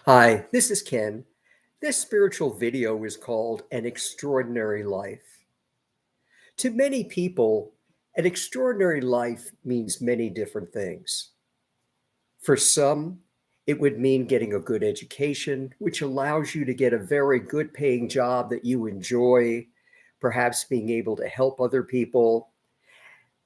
Hi, this is Ken. This spiritual video is called An Extraordinary Life. To many people, an extraordinary life means many different things. For some, it would mean getting a good education, which allows you to get a very good paying job that you enjoy, perhaps being able to help other people,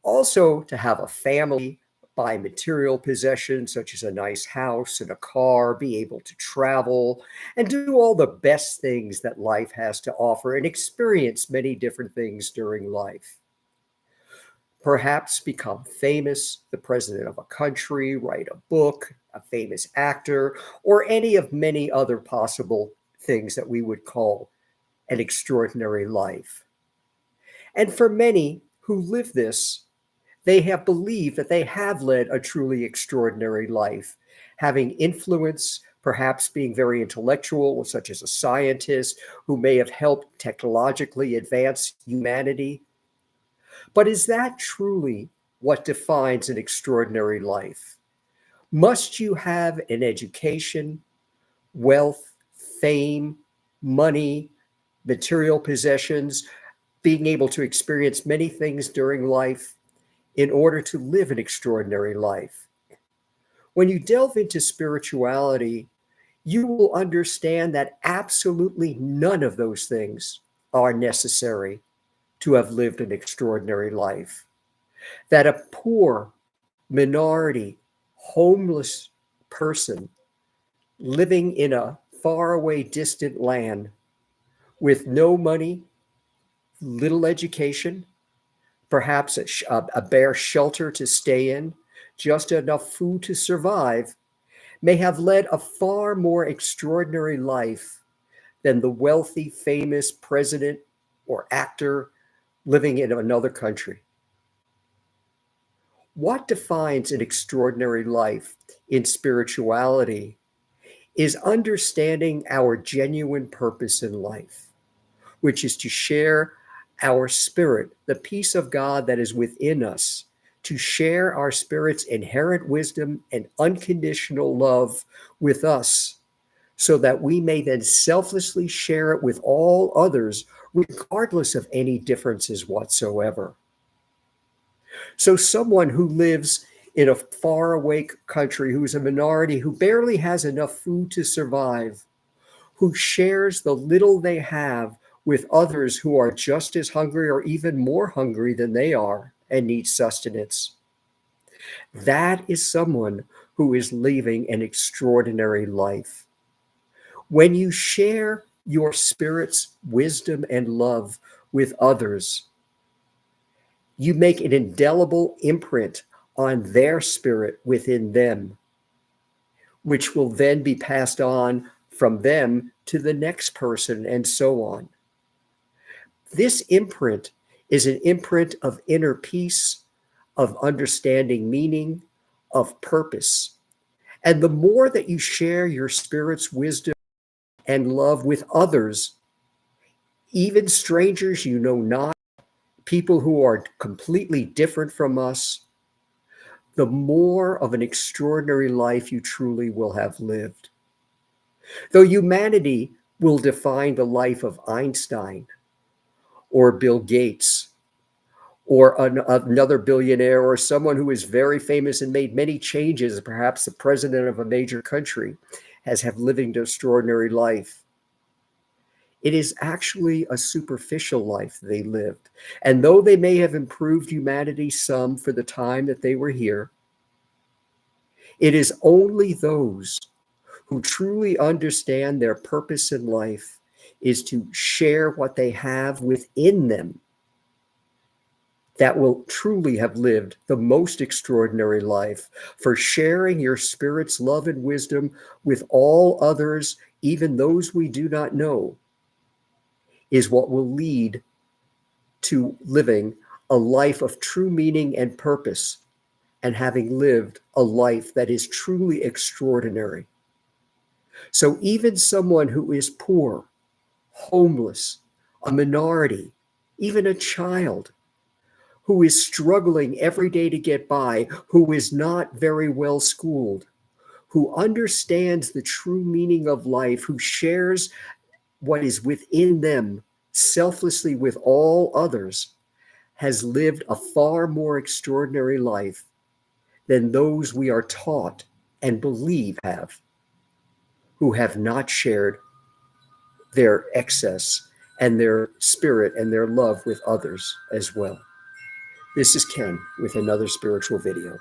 also to have a family, buy material possessions such as a nice house and a car, be able to travel, and do all the best things that life has to offer and experience many different things during life. Perhaps become famous, the president of a country, write a book, a famous actor, or any of many other possible things that we would call an extraordinary life. And for many who live this, they have believed that they have led a truly extraordinary life, having influence, perhaps being very intellectual, such as a scientist who may have helped technologically advance humanity. But is that truly what defines an extraordinary life? Must you have an education, wealth, fame, money, material possessions, being able to experience many things during life in order to live an extraordinary life? When you delve into spirituality, you will understand that absolutely none of those things are necessary to have lived an extraordinary life. That a poor, minority, homeless person living in a faraway, distant land with no money, little education, perhaps a bare shelter to stay in, just enough food to survive, may have led a far more extraordinary life than the wealthy, famous president or actor living in another country. What defines an extraordinary life in spirituality is understanding our genuine purpose in life, which is to share our spirit, the peace of God that is within us, to share our spirit's inherent wisdom and unconditional love with us, so that we may then selflessly share it with all others, regardless of any differences whatsoever. So, someone who lives in a faraway country, who's a minority, who barely has enough food to survive, who shares the little they have with others who are just as hungry or even more hungry than they are and need sustenance. That is someone who is living an extraordinary life. When you share your spirit's wisdom and love with others, you make an indelible imprint on their spirit within them, which will then be passed on from them to the next person, and so on. This imprint is an imprint of inner peace, of understanding meaning, of purpose. And the more that you share your spirit's wisdom and love with others, even strangers you know not, people who are completely different from us, the more of an extraordinary life you truly will have lived. Though humanity will define the life of Einstein or Bill Gates or another billionaire or someone who is very famous and made many changes, perhaps the president of a major country, has have living an extraordinary life. It is actually a superficial life they lived. And though they may have improved humanity some for the time that they were here, it is only those who truly understand their purpose in life is to share what they have within them that will truly have lived the most extraordinary life. For sharing your spirit's love and wisdom with all others, even those we do not know, is what will lead to living a life of true meaning and purpose, and having lived a life that is truly extraordinary. So even someone who is poor, homeless, a minority, even a child who is struggling every day to get by, who is not very well schooled, who understands the true meaning of life, who shares what is within them selflessly with all others, has lived a far more extraordinary life than those we are taught and believe who have not shared their excess and their spirit and their love with others as well. This is Ken with another spiritual video.